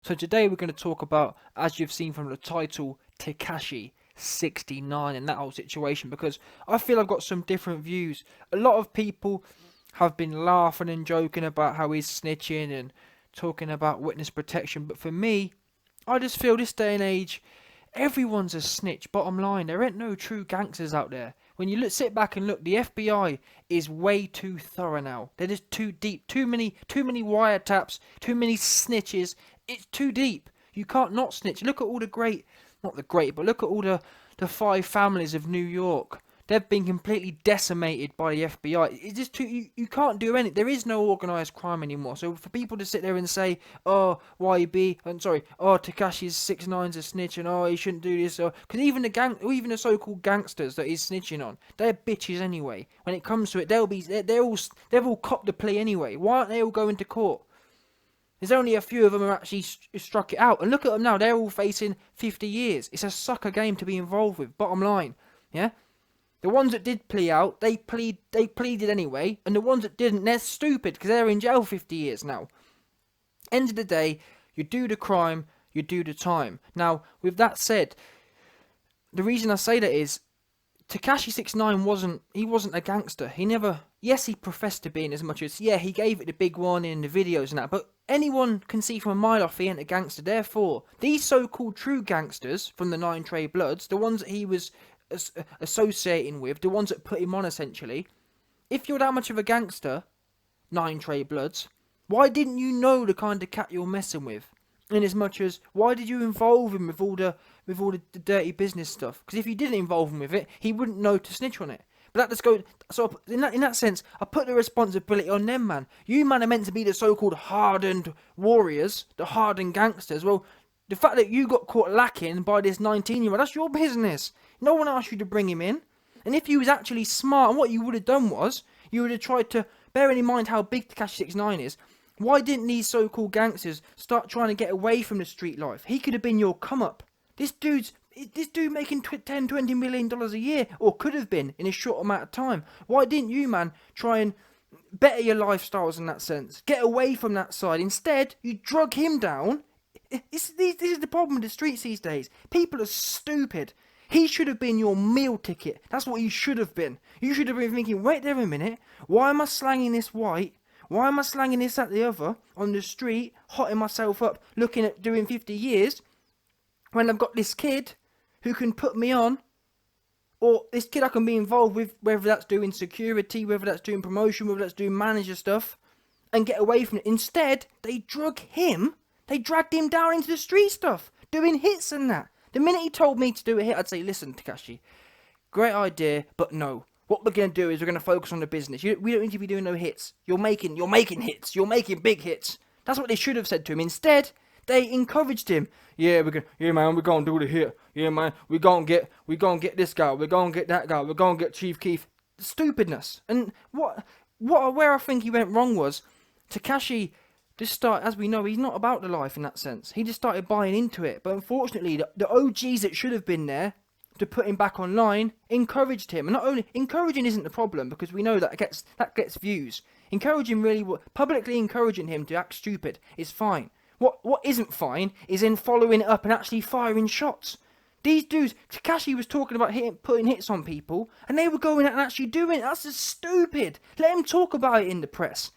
So today we're going to talk about, as you've seen from the title, Tekashi 69 and that whole situation, because I feel I've got some different views. A lot of people have been laughing and joking about how he's snitching and talking about witness protection, but for me, I just feel this day and age, everyone's a snitch. Bottom line, there ain't no true gangsters out there. When you sit back and look, the FBI is way too thorough now. They're just too deep. Too many wiretaps. Too many snitches. It's too deep. You can't not snitch. Look at all the great, not the great, but look at all the five families of New York. They've been completely decimated by the FBI. It's just too, you can't do anything. There is no organised crime anymore. So for people to sit there and say, oh, YB, I'm sorry, oh, Tekashi's 6ix9's a snitch and oh, he shouldn't do this. Because even the so-called gangsters that he's snitching on, they're bitches anyway. When it comes to it, they've all copped the plea anyway. Why aren't they all going to court? There's only a few of them who actually struck it out. And look at them now. They're all facing 50 years. It's a sucker game to be involved with. Bottom line. Yeah? The ones that did plea out, they pleaded anyway, and the ones that didn't, they're stupid because they're in jail 50 years now. End of the day, you do the crime, you do the time. Now, with that said, the reason I say that is Tekashi 69 wasn't a gangster. He never, yes, he professed to be in as much as, yeah, he gave it the big one in the videos and that, but anyone can see from a mile off he ain't a gangster. Therefore, these so-called true gangsters from the Nine Trey Bloods, the ones that he was associating with, the ones that put him on essentially, if you're that much of a gangster, Nine Trey Bloods, why didn't you know the kind of cat you're messing with? In as much as, why did you involve him with all the dirty business stuff? Because if you didn't involve him with it, he wouldn't know to snitch on it. But that just goes, so in that sense, I put the responsibility on them, man. You man are meant to be the so-called hardened warriors, the hardened gangsters. Well, the fact that you got caught lacking by this 19-year-old, that's your business. No one asked you to bring him in. And if you was actually smart, and what you would have done was, you would have tried to, bearing in mind how big Tekashi 69 is, why didn't these so-called gangsters start trying to get away from the street life? He could have been your come-up. This dude making $10-20 million a year, or could have been in a short amount of time. Why didn't you, man, try and better your lifestyles in that sense? Get away from that side. Instead, you drug him down. This is the problem with the streets these days. People are stupid. He should have been your meal ticket. That's what he should have been. You should have been thinking, wait there a minute, why am I slanging this white? Why am I slanging this at the other on the street, hotting myself up, looking at doing 50 years, when I've got this kid who can put me on, or this kid I can be involved with, whether that's doing security, whether that's doing promotion, whether that's doing manager stuff, and get away from it. Instead, they dragged him down into the street stuff, doing hits and that. The minute he told me to do a hit, I'd say, listen, Tekashi, great idea, but no. What we're going to do is we're going to focus on the business. We don't need to be doing no hits. You're making hits. You're making big hits. That's what they should have said to him. Instead, they encouraged him. Yeah, man, we're going to do the hit. Yeah, man, we're going to get this guy. We're going to get that guy. We're going to get Chief Keef. Stupidness. And where I think he went wrong was, Tekashi just started, as we know, he's not about the life in that sense. He just started buying into it. But unfortunately, the OGs that should have been there to put him back online encouraged him. And not only encouraging isn't the problem, because we know that gets views. Publicly encouraging him to act stupid is fine. What isn't fine is in following it up and actually firing shots. These dudes, Tekashi was talking about putting hits on people, and they were going out and actually doing it. That's just stupid. Let him talk about it in the press.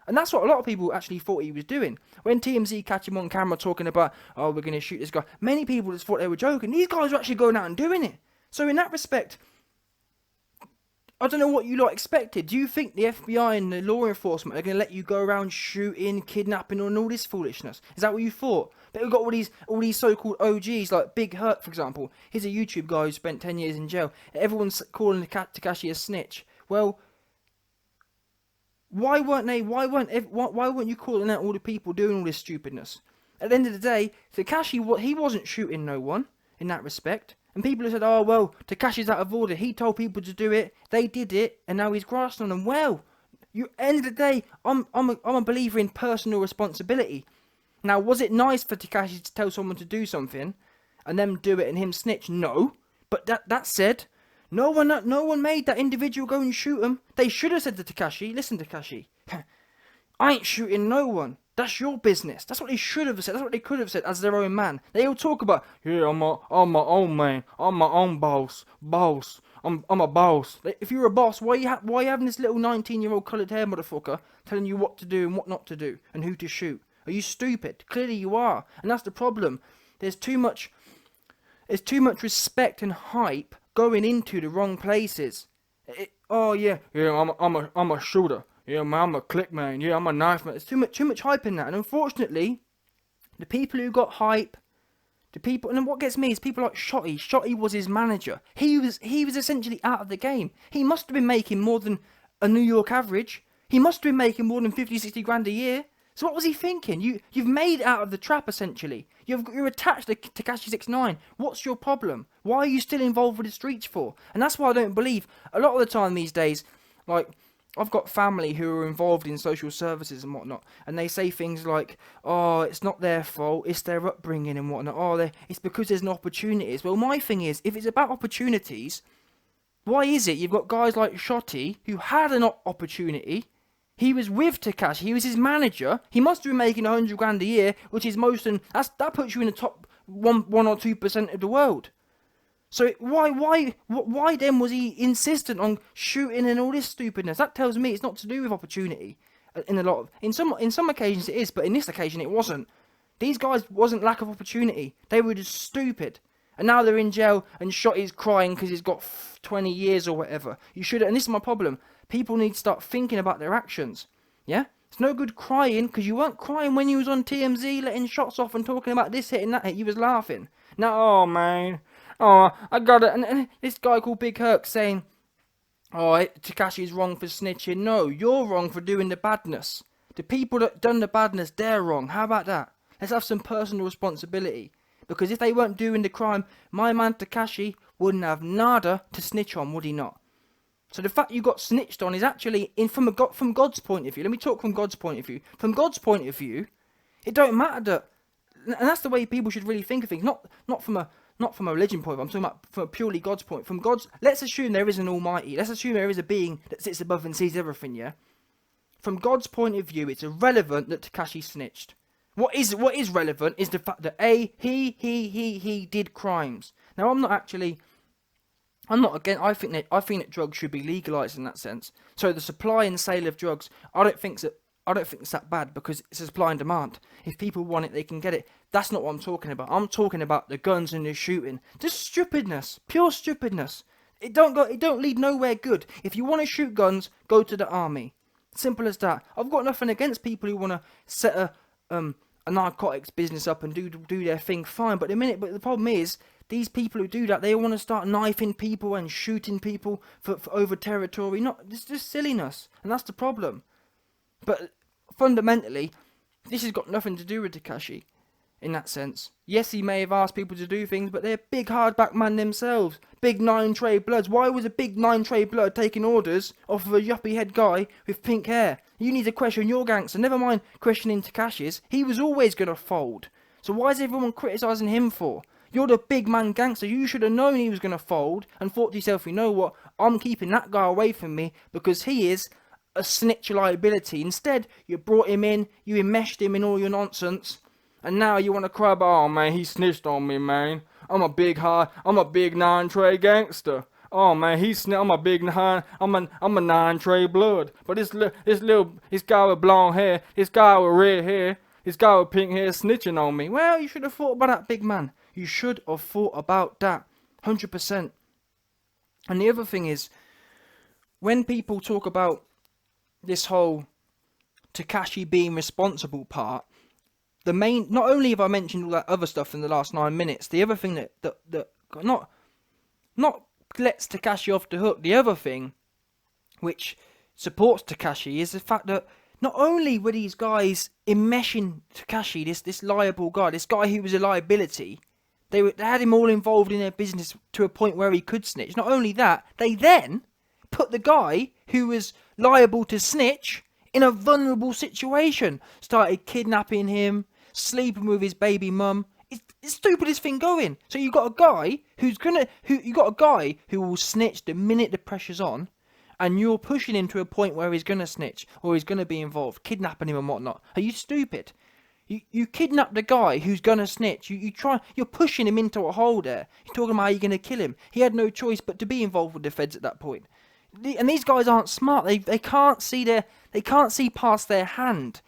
And that's what a lot of people actually thought he was doing. When TMZ catch him on camera talking about, oh, we're going to shoot this guy, many people just thought they were joking. These guys were actually going out and doing it. So in that respect, I don't know what you lot expected. Do you think the FBI and the law enforcement are going to let you go around shooting, kidnapping, and all this foolishness? Is that what you thought? But we've got all these so-called OGs, like Big Hurt, for example. He's a YouTube guy who spent 10 years in jail. Everyone's calling Tekashi a snitch. Well, why weren't you calling out all the people doing all this stupidness? At the end of the day, Tekashi, he wasn't shooting no one in that respect. And people have said, oh, well, Tekashi's out of order. He told people to do it. They did it. And now he's grasped on them. Well, end of the day, I'm a believer in personal responsibility. Now, was it nice for Tekashi to tell someone to do something and them do it and him snitch? No. But that said, no one made that individual go and shoot him. They should have said to Tekashi, listen, Tekashi, I ain't shooting no one. That's your business. That's what they should have said. That's what they could have said as their own man. They all talk about, yeah, I'm my own man. I'm my own boss. I'm a boss. If you're a boss, why are you having this little 19-year-old coloured hair motherfucker telling you what to do and what not to do and who to shoot? Are you stupid? Clearly you are, and that's the problem. There's too much respect and hype going into the wrong places. Oh yeah, I'm a shooter. Yeah, man, I'm a click man. Yeah, I'm a knife man. There's too much hype in that, and unfortunately, the people who got hype, and then what gets me is people like SHOTTI. SHOTTI was his manager. He was essentially out of the game. He must have been making more than a New York average. He must have been making more than 50, 60 grand a year. So what was he thinking? You've made out of the trap essentially. You're attached to Tekashi 69. What's your problem? Why are you still involved with the streets for? And that's why I don't believe a lot of the time these days, like, I've got family who are involved in social services and whatnot, and they say things like, oh, it's not their fault, it's their upbringing and whatnot. Oh, it's because there's no opportunities. Well, my thing is, if it's about opportunities, why is it you've got guys like SHOTTI who had an opportunity? He was with Tekashi, he was his manager. He must have been making 100 grand a year, which is most, and that puts you in the top 1 or 2% of the world. So why then was he insistent on shooting and all this stupidness? That tells me it's not to do with opportunity. In some occasions it is, but in this occasion it wasn't. These guys wasn't lack of opportunity. They were just stupid. And now they're in jail and SHOTTI's crying because he's got 20 years or whatever. You should, and this is my problem. People need to start thinking about their actions. Yeah? It's no good crying, because you weren't crying when you was on TMZ letting shots off and talking about this hit and that hit. You was laughing. Now, oh man. Oh, I got it. And this guy called Big Herc saying, oh, Tekashi's wrong for snitching. No, you're wrong for doing the badness. The people that done the badness, they're wrong. How about that? Let's have some personal responsibility. Because if they weren't doing the crime, my man Tekashi wouldn't have nada to snitch on, would he not? So the fact you got snitched on is actually, from God's point of view. Let me talk from God's point of view. From God's point of view, it don't matter that, and that's the way people should really think of things. Not from a religion point of view. I'm talking about from a purely God's point. From God's, let's assume there is an Almighty. Let's assume there is a being that sits above and sees everything. Yeah. From God's point of view, it's irrelevant that Tekashi snitched. What is relevant is the fact that he did crimes. Now I'm not again. I think that drugs should be legalized in that sense. So the supply and sale of drugs, I don't think it's that bad, because it's a supply and demand. If people want it, they can get it. That's not what I'm talking about. I'm talking about the guns and the shooting. Just stupidness, pure stupidness. It don't lead nowhere good. If you want to shoot guns, go to the army. Simple as that. I've got nothing against people who want to set a narcotics business up and do their thing. Fine, but the problem is, these people who do that, they want to start knifing people and shooting people for over territory. It's just silliness, and that's the problem. But fundamentally, this has got nothing to do with Tekashi, in that sense. Yes, he may have asked people to do things, but they're big hardback man themselves. Big 9-tray bloods. Why was a big 9-tray blood taking orders off of a yuppie head guy with pink hair? You need to question your gangster. Never mind questioning Tekashi's. He was always going to fold. So why is everyone criticising him for? You're the big man gangster. You should have known he was going to fold and thought to yourself, you know what? I'm keeping that guy away from me because he is a snitch liability. Instead, you brought him in, you enmeshed him in all your nonsense, and now you want to cry about, oh man, he snitched on me, man. I'm a big 9-tray gangster. Oh man, I'm a 9-tray blood. But this guy with blonde hair, this guy with red hair, this guy with pink hair snitching on me. Well, you should have thought about that, big man. You should have thought about that. 100%. And the other thing is, when people talk about this whole Tekashi being responsible part, not only have I mentioned all that other stuff in the last 9 minutes, the other thing that not lets Tekashi off the hook, the other thing which supports Tekashi is the fact that not only were these guys enmeshing Tekashi, this liable guy, this guy who was a liability, they had him all involved in their business to a point where he could snitch. Not only that, they then put the guy who was liable to snitch in a vulnerable situation. Started kidnapping him, sleeping with his baby mum. It's the stupidest thing going. So you got a guy who will snitch the minute the pressure's on, and you're pushing him to a point where he's going to snitch or he's going to be involved, kidnapping him and whatnot. Are you stupid? You kidnap the guy who's going to snitch. You're pushing him into a hole there. You're talking about how you're going to kill him. He had no choice but to be involved with the feds at that point. And these guys aren't smart. They can't see past their hand.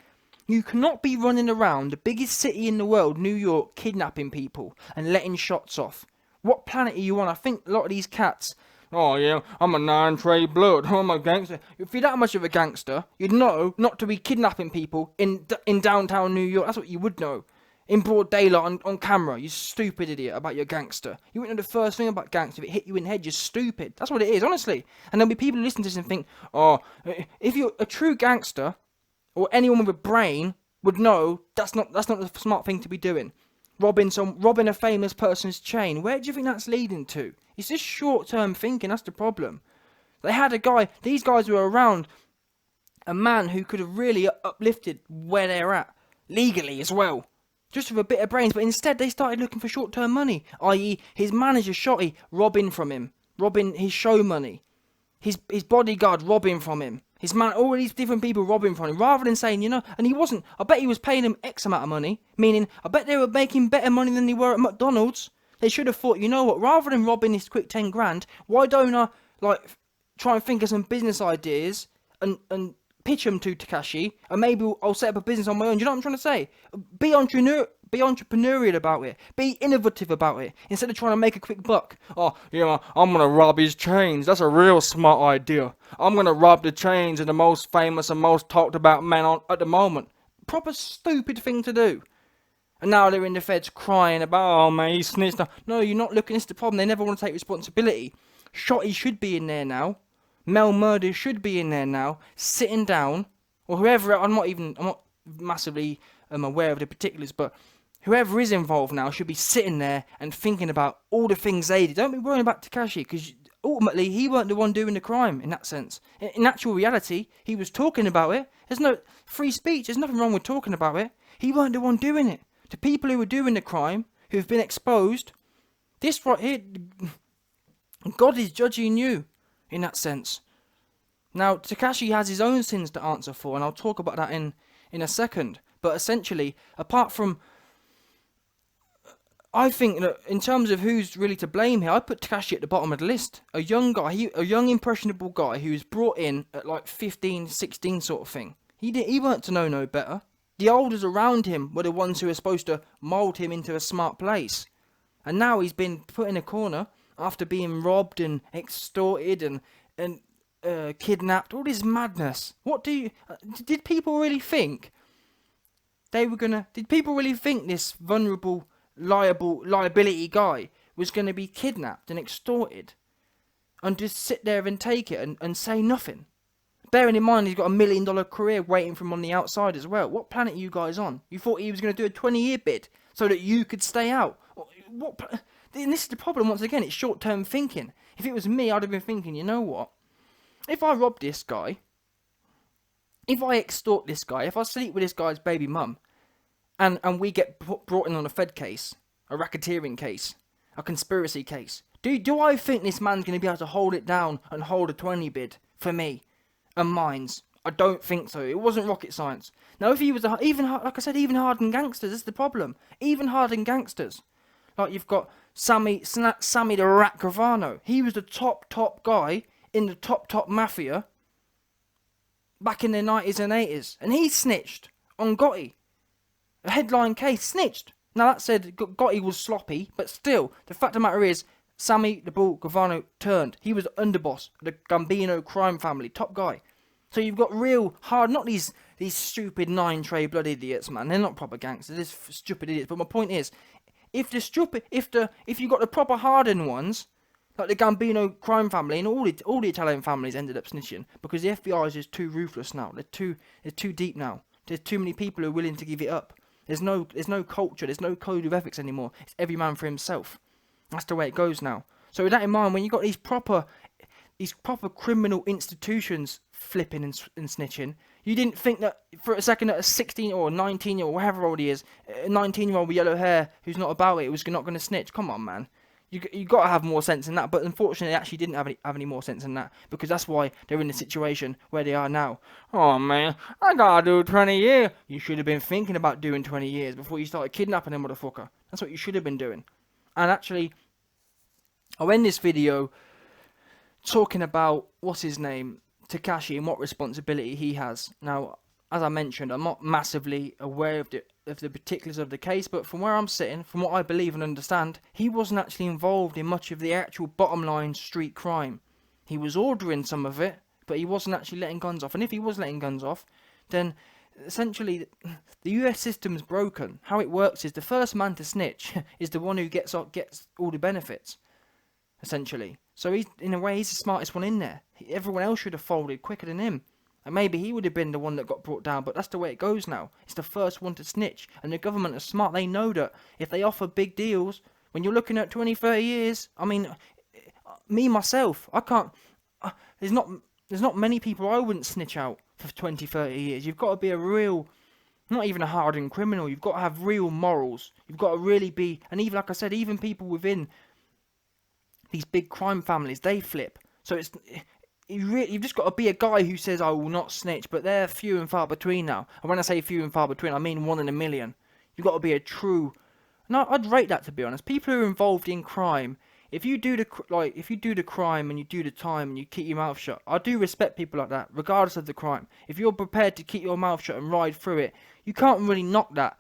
You cannot be running around the biggest city in the world, New York, kidnapping people and letting shots off. What planet are you on? I think a lot of these cats, oh yeah, I'm a 9-trade blood, I'm a gangster. If you're that much of a gangster, you'd know not to be kidnapping people in downtown New York. That's what you would know. In broad daylight on camera, you stupid idiot about your gangster. You wouldn't know the first thing about gangster. If it hit you in the head, you're stupid. That's what it is, honestly. And there'll be people who listen to this and think, oh, if you're a true gangster, or anyone with a brain would know that's not the smart thing to be doing. Robbing a famous person's chain. Where do you think that's leading to? It's just short-term thinking. That's the problem. They had a guy. These guys were around a man who could have really uplifted where they're at legally as well, just with a bit of brains. But instead, they started looking for short-term money, i.e., his manager SHOTTI robbing from him, robbing his show money, his bodyguard robbing from him. His man, all these different people robbing from him, rather than saying, and he wasn't. I bet he was paying them X amount of money, meaning I bet they were making better money than they were at McDonald's. They should have thought, you know what, rather than robbing this quick 10 grand, why don't I, try and think of some business ideas and pitch them to Tekashi, and maybe I'll set up a business on my own. Do you know what I'm trying to say? Be entrepreneurial about it. Be innovative about it. Instead of trying to make a quick buck. Oh, I'm going to rob his chains. That's a real smart idea. I'm going to rob the chains of the most famous and most talked about men at the moment. Proper stupid thing to do. And now they're in the feds crying about, oh man, he snitched. No, you're not looking. It's the problem. They never want to take responsibility. SHOTTI should be in there now. Mel Murder should be in there now, sitting down, or whoever. I'm not massively aware of the particulars, but whoever is involved now should be sitting there and thinking about all the things they did. Don't be worrying about Tekashi, because ultimately he weren't the one doing the crime in that sense. In actual reality, he was talking about it. There's no free speech. There's nothing wrong with talking about it. He weren't the one doing it. The people who were doing the crime, who've been exposed, this right here, God is judging you in that sense. Now, Tekashi has his own sins to answer for, and I'll talk about that in a second. But essentially, apart from, I think that in terms of who's really to blame here, I put Tekashi at the bottom of the list. A young guy, a young impressionable guy who was brought in at like 15, 16 sort of thing. He weren't to know no better. The elders around him were the ones who were supposed to mould him into a smart place. And now he's been put in a corner after being robbed and extorted and kidnapped. All this madness. Did people really think did people really think this vulnerable, liability guy was going to be kidnapped and extorted and just sit there and take it and say nothing? Bearing in mind he's got $1 million career waiting for him on the outside as well. What planet are you guys on? You thought he was going to do a 20-year bid so that you could stay out? And this is the problem once again. It's short-term thinking. If it was me, I'd have been thinking, you know what? If I rob this guy, if I extort this guy, if I sleep with this guy's baby mum, and we get brought in on a Fed case, a racketeering case, a conspiracy case, do I think this man's going to be able to hold it down and hold a 20 bid for me and mines? I don't think so. It wasn't rocket science. Now, if he was even hardened gangsters, that's the problem. Even hardened gangsters, like you've got Sammy the Rat Gravano. He was the top guy in the top mafia back in the 90s and 80s, and he snitched on Gotti. A headline case, snitched. Now that said, Gotti was sloppy, but still, the fact of the matter is, Sammy the Bull Gravano turned. He was underboss of the Gambino crime family, top guy. So you've got real hard, not these stupid 9-trade blood idiots, man. They're not proper gangsters. They're stupid idiots. But my point is, if you got the proper hardened ones, like the Gambino crime family and all the Italian families ended up snitching because the FBI is just too ruthless now. They're too deep now. There's too many people who are willing to give it up. There's no culture. There's no code of ethics anymore. It's every man for himself. That's the way it goes now. So with that in mind, when you got these proper criminal institutions flipping and snitching, you didn't think that for a second that a 16 or 19 or whatever old he is, a 19-year-old with yellow hair who's not about it was not going to snitch. Come on, man. You got to have more sense than that. But unfortunately, they actually didn't have any more sense than that, because that's why they're in the situation where they are now. Oh man, I gotta do 20 years. You should have been thinking about doing 20 years before you started kidnapping them, motherfucker. That's what you should have been doing. And actually, I'll end this video talking about what's his name, Tekashi, and what responsibility he has. Now, as I mentioned, I'm not massively aware of the particulars of the case, but from where I'm sitting, from what I believe and understand, he wasn't actually involved in much of the actual bottom line street crime. He was ordering some of it, but he wasn't actually letting guns off. And if he was letting guns off, then essentially the US system's broken. How it works is the first man to snitch is the one who gets all the benefits, essentially. So he's, in a way, he's the smartest one in there. Everyone else should have folded quicker than him. And maybe he would have been the one that got brought down, but that's the way it goes now. It's the first one to snitch. And the government is smart. They know that if they offer big deals, when you're looking at 20, 30 years, I mean, me, myself, I can't, there's not many people I wouldn't snitch out for 20, 30 years. You've got to be a real, not even a hardened criminal. You've got to have real morals. You've got to really be, and even, like I said, even people within these big crime families, they flip. So it's, you've just got to be a guy who says, I will not snitch, but they're few and far between now. And when I say few and far between, I mean 1 in a million. You've got to be a true, and I'd rate that, to be honest. People who are involved in crime, if you do the crime and you do the time and you keep your mouth shut, I do respect people like that, regardless of the crime. If you're prepared to keep your mouth shut and ride through it, you can't really knock that,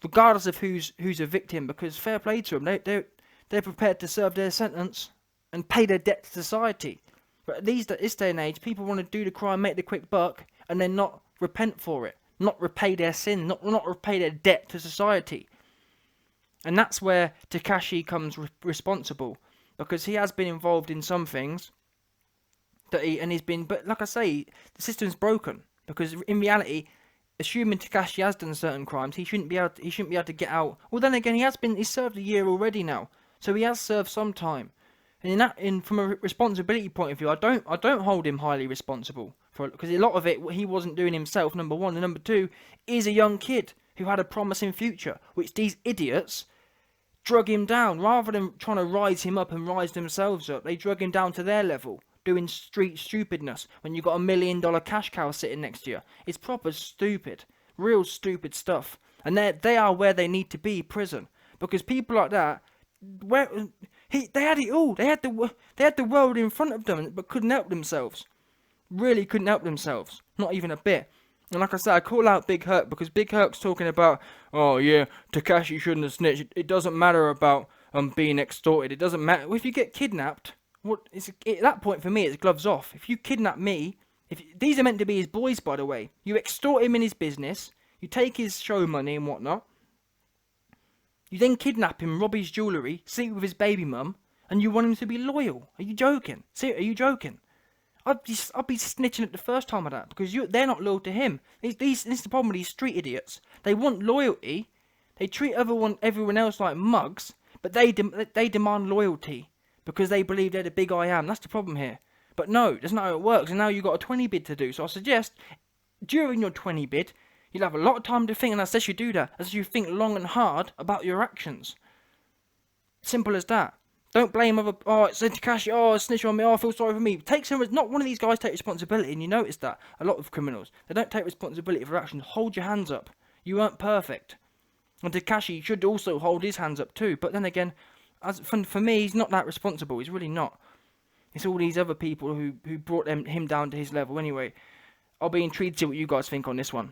regardless of who's a victim, because fair play to them, they're prepared to serve their sentence and pay their debt to society. But this day and age, people want to do the crime, make the quick buck, and then not repent for it, not repay their sin, not repay their debt to society. And that's where Tekashi comes responsible, because he has been involved in some things but like I say, the system's broken, because in reality, assuming Tekashi has done certain crimes, he shouldn't be able to get out. Well, then again, he's served a year already now, so he has served some time. And from a responsibility point of view, I don't hold him highly responsible for it, because a lot of it he wasn't doing himself, number one, and number two, is a young kid who had a promising future, which these idiots drug him down. Rather than trying to rise him up and rise themselves up, they drug him down to their level, doing street stupidness when you've got $1 million cash cow sitting next to you. It's proper stupid, real stupid stuff. And they are where they need to be, prison, because people like that, they had it all. They had the world in front of them, but couldn't help themselves. Really couldn't help themselves. Not even a bit. And like I said, I call out Big Herc, because Big Herc's talking about, oh yeah, Tekashi shouldn't have snitched. It doesn't matter about being extorted. It doesn't matter. Well, if you get kidnapped, at that point for me, it's gloves off. If you kidnap me, these are meant to be his boys, by the way. You extort him in his business. You take his show money and whatnot. You then kidnap him, rob his jewellery, sleep with his baby mum, and you want him to be loyal. Are you joking? Are you joking? I'd be snitching at the first time of that, because they're not loyal to him. This is the problem with these street idiots. They want loyalty. They treat everyone else like mugs, but they demand loyalty because they believe they're the big I am. That's the problem here. But no, that's not how it works. And now you've got a 20 bid to do. So I suggest during your 20 bid, you'll have a lot of time to think, and I suggest you do that. As you think long and hard about your actions. Simple as that. Don't blame it's Tekashi, snitch on me, I feel sorry for me. Not one of these guys take responsibility, and you notice that. A lot of criminals, they don't take responsibility for actions. Hold your hands up. You weren't perfect. And Tekashi should also hold his hands up too. But then again, for me, he's not that responsible. He's really not. It's all these other people who brought him down to his level. Anyway, I'll be intrigued to see what you guys think on this one.